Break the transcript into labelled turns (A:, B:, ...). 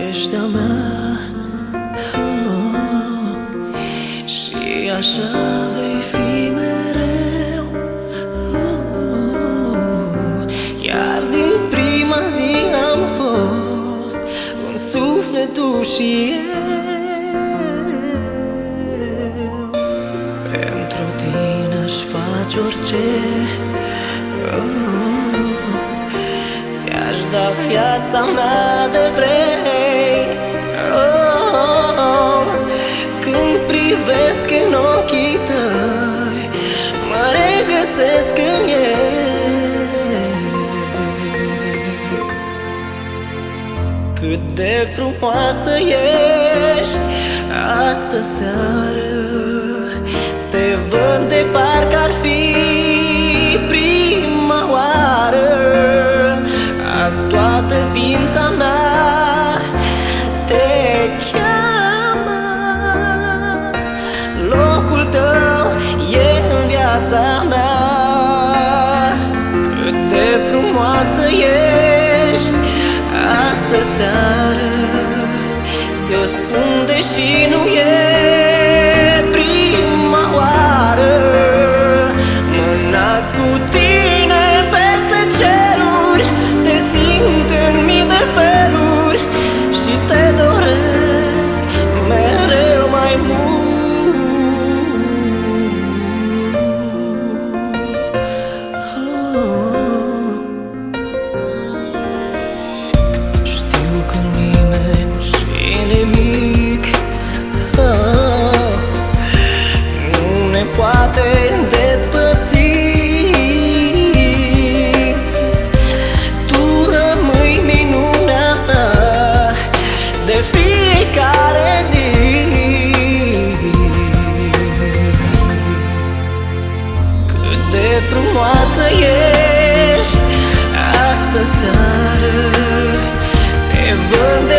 A: Ești a mea, și așa vei fi mereu. Chiar din prima zi am fost un suflet tu și eu. Pentru tine aș face orice, ți-aș da viața mea de vrei. Când privesc în ochii tăi, mă regăsesc în ei. Cât de frumoasă ești astă seară, te văd de parcă ar fi prima oară. Azi toată ființa mea te cheamă, locul tău e în viața mea. Cât de frumoasă ești astă seară, ți-o spun deși nu e prima oară. Mă înalț cu tine peste ceruri, te simt în mii de feluri și te doresc mereu mai mult. Știu că nimeni și nimic nu ne poate despărți. Tu rămâi minunea mea de fiecare zi. Cât de frumoasă ești astă seară, te văd de